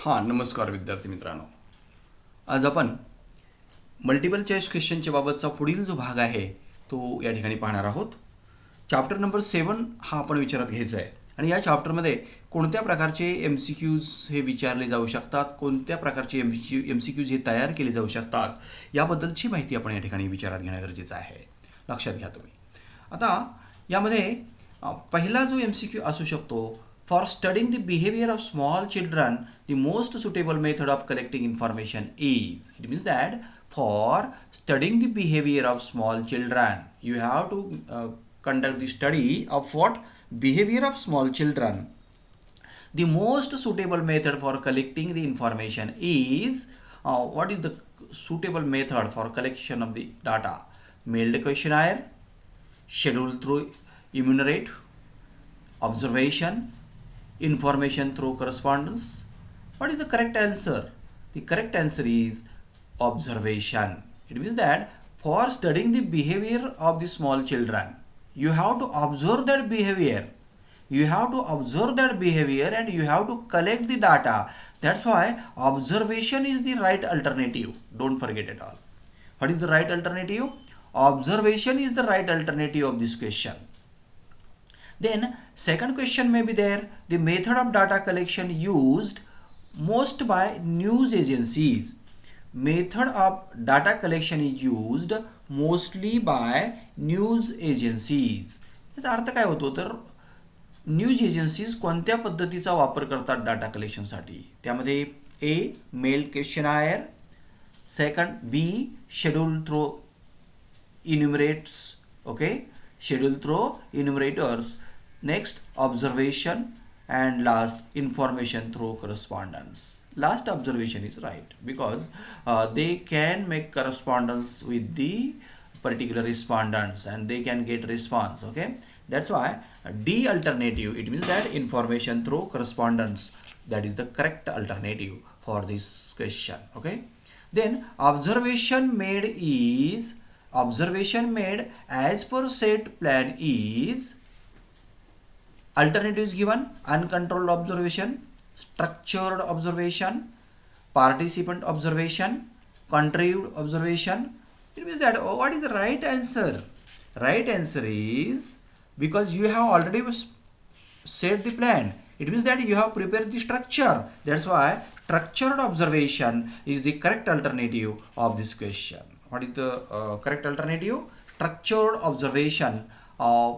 हां, नमस्कार विद्यार्थी मित्रांनो. आज आपण मल्टिपल चॉईस क्वेश्चनच्या बाबतचा पुढील जो भाग आहे तो या ठिकाणी पाहणार आहोत. चॅप्टर नंबर 7 हा आपण विचारात घ्यायचा आहे आणि या चॅप्टरमध्ये कोणत्या प्रकारचे MCQs हे विचारले जाऊ शकतात, कोणत्या प्रकारचे MCQs हे तयार केले जाऊ शकतात याबद्दलची माहिती आपण या ठिकाणी विचारात घेणं गरजेचं आहे. लक्षात घ्या तुम्ही. आता यामध्ये पहिला जो MCQ असू शकतो, for studying the behaviour of small children the most suitable method of collecting information is. It means that for studying the behavior of small children, you have to conduct the study of what? Behavior of small children. The most suitable method for collecting the information is, what is the suitable method for collection of the data? Mailed questionnaire, schedule through enumerate, observation, information through correspondence. What is the correct answer? The correct answer is observation. It means that for studying the behavior of the small children, you have to observe that behavior. You have to observe that behavior and you have to collect the data. That's why observation is the right alternative. Don't forget it all. What is the right alternative? Observation is the right alternative of this question. Then second question may be there. The method of data collection used most by news agencies. Method of data collection is used mostly by news agencies. याचा अर्थ काय होतो तर news agencies कोणत्या पद्धतीचा वापर करतात data कलेक्शनसाठी. त्यामध्ये a mail questionnaire, second b schedule through enumerators, okay, schedule through enumerators, next observation, and last information through correspondence. Last observation is right because they can make correspondence with the particular respondents and they can get response. Okay, that's why D alternative, it means that information through correspondence, that is the correct alternative for this question. Okay, then observation made as per set plan is. Alternative is given: uncontrolled observation, structured observation, participant observation, contrived observation. It means that what is the right answer? Right answer is, because you have already set the plan. It means that you have prepared the structure. That's why structured observation is the correct alternative of this question. What is the correct alternative? Structured observation of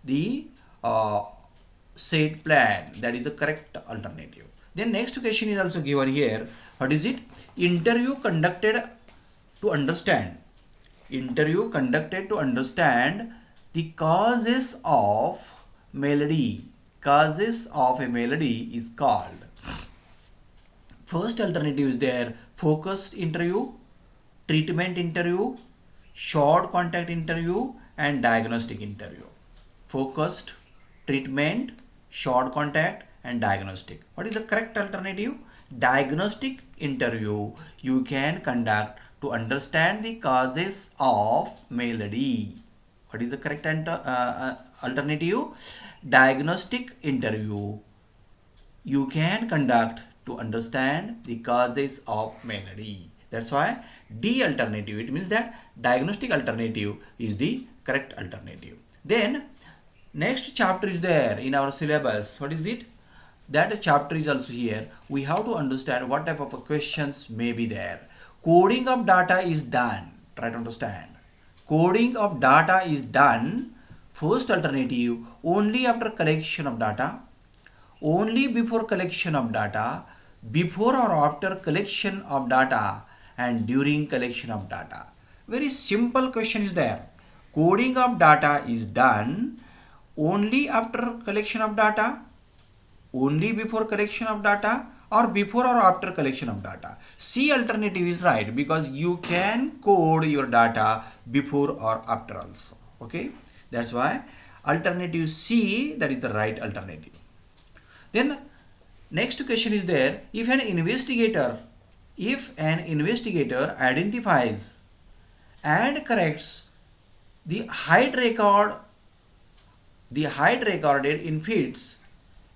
the set plan, that is the correct alternative. Then next question is also given here. What is it? Interview conducted to understand the causes of melody. Causes of a melody is called. First alternative is there: focused interview, treatment interview, short contact interview, and diagnostic interview. Focused, treatment, short contact, and diagnostic. What is the correct alternative? Diagnostic interview you can conduct to understand the causes of melody. What is the correct alternative? Diagnostic interview you can conduct to understand the causes of melody. That's why D alternative, it means that diagnostic alternative is the correct alternative. Then next chapter is there in our syllabus. What is it? That chapter is also here. We have to understand what type of questions may be there. Coding of data is done. Try to understand. Coding of data is done. First alternative: only after collection of data, only before collection of data, before or after collection of data, and during collection of data. Very simple question is there. Coding of data is done only after collection of data, only before collection of data, or before or after collection of data. C alternative is right because you can code your data before or after also. Okay, that's why alternative C, that is the right alternative. Then next question is there: if an investigator identifies and corrects the height recorded in feet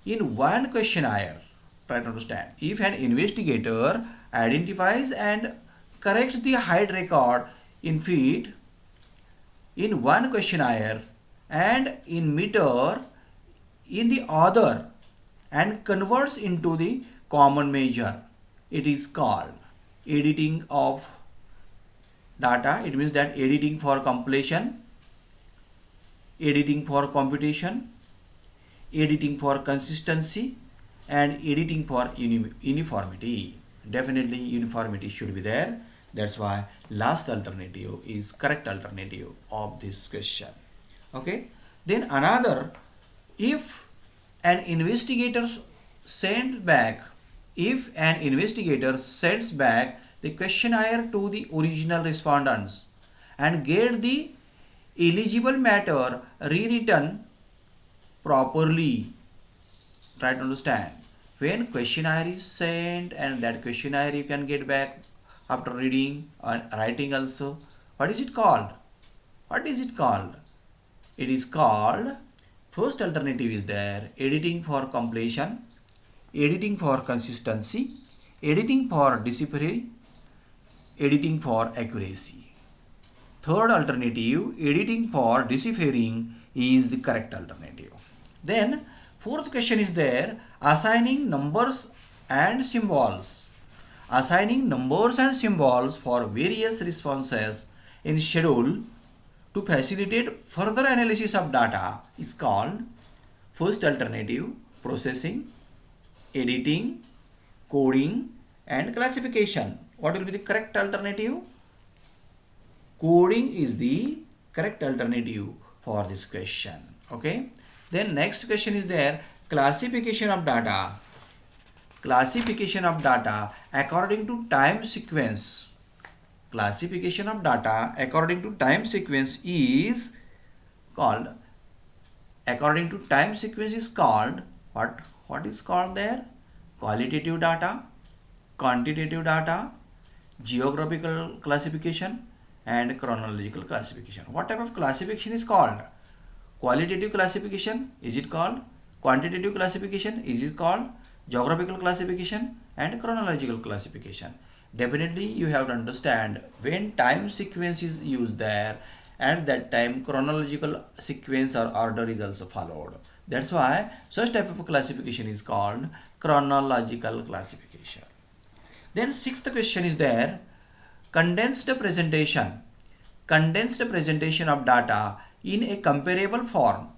in one questionnaire, Try to understand. If an investigator identifies and corrects the height record in feet in one questionnaire and in meter in the other and converts into the common measure, it is called editing of data. It means that editing for completion, editing for computation, editing for consistency, and editing for uniformity. Definitely uniformity should be there. That's why last alternative is correct alternative of this question. Okay. Then another, if an investigator sends back, if an investigator sends back the questionnaire to the original respondents and get the eligible matter rewritten properly. Try to understand. When questionnaire is sent and that questionnaire you can get back after reading and writing also, what is it called? What is it called? It is called, first alternative is there, editing for completion, editing for consistency, editing for deciphering, editing for accuracy. Third alternative, editing for deciphering, is the correct alternative. Then fourth question is there, assigning numbers and symbols. Assigning numbers and symbols for various responses in schedule to facilitate further analysis of data is called, first alternative, processing, editing, coding, and classification. What will be the correct alternative? Coding is the correct alternative for this question. Okay. Then next question is there, classification of data. Classification of data according to time sequence. Classification of data according to time sequence is called, according to time sequence is called, what is called there? Qualitative data, quantitative data, geographical classification, and chronological classification. What type of classification is called? Qualitative classification, is it called? Quantitative classification, is it called? Geographical classification and chronological classification. Definitely you have to understand, when time sequence is used there, at that time chronological sequence or order is also followed. That's why such type of classification is called chronological classification. Then sixth question is there, condensed presentation. Condensed presentation of data in a comparable form.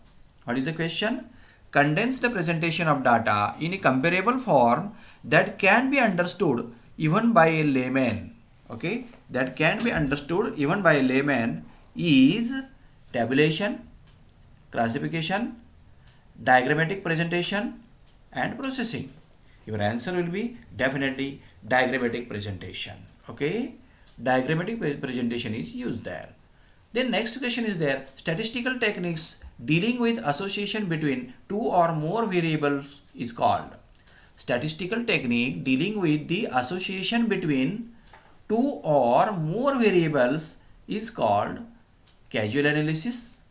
What is the question? Condensed presentation of data in a comparable form that can be understood even by a layman. Okay, that can be understood even by a layman is tabulation, classification, diagrammatic presentation, and processing. Your answer will be definitely diagrammatic presentation. Okay, diagrammatic presentation is used there. Then next question is there, statistical techniques dealing with association between two or more variables is called. Statistical technique dealing with the association between two or more variables is called causal analysis,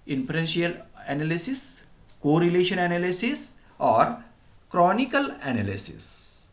inferential analysis, correlation analysis, or chronicle analysis.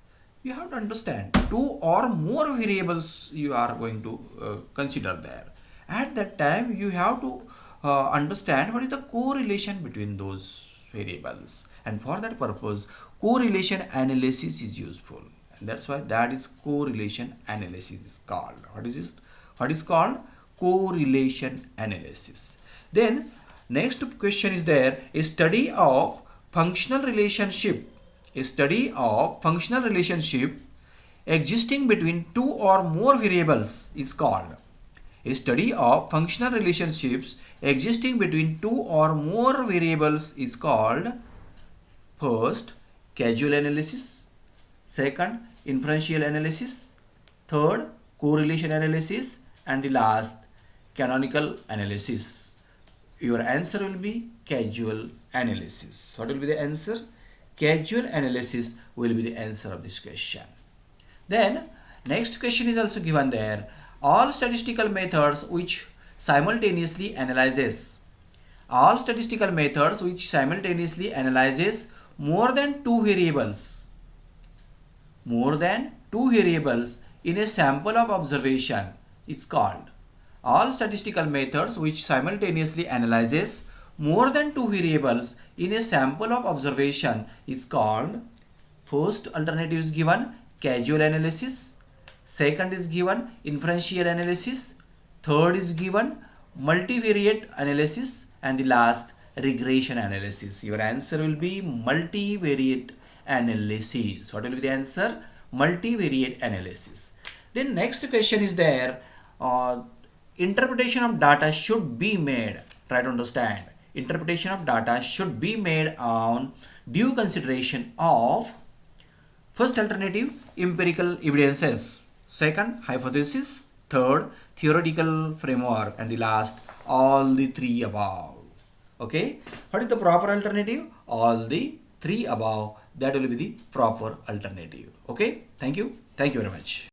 You have to understand, two or more variables you are going to consider there. At that time you have to understand what is the correlation between those variables, and for that purpose correlation analysis is useful, and that's why that is correlation analysis is called. What is this? What is called? Correlation analysis. Then next question is there, a study of functional relationship. A study of functional relationship existing between two or more variables is called. A study of functional relationships existing between two or more variables is called, first, causal analysis, second, inferential analysis, third, correlation analysis, and the last, canonical analysis. Your answer will be causal analysis. What will be the answer? Causal analysis will be the answer of this question. Then next question is also given there, all statistical methods which simultaneously analyzes more than two variables more than two variables in a sample of observation is called. All statistical methods which simultaneously analyzes more than two variables in a sample of observation is called. First alternative is given causal analysis, second is given inferential analysis, third is given multivariate analysis, and the last regression analysis. Your answer will be multivariate analysis. What will be the answer? Multivariate analysis. Then next question is there. Interpretation of data should be made. Try to understand. Interpretation of data should be made on due consideration of first alternative empirical evidences, second hypothesis, third theoretical framework, and the last all the three above. Okay, what is the proper alternative? All the three above. That will be the proper alternative. Okay, thank you very much.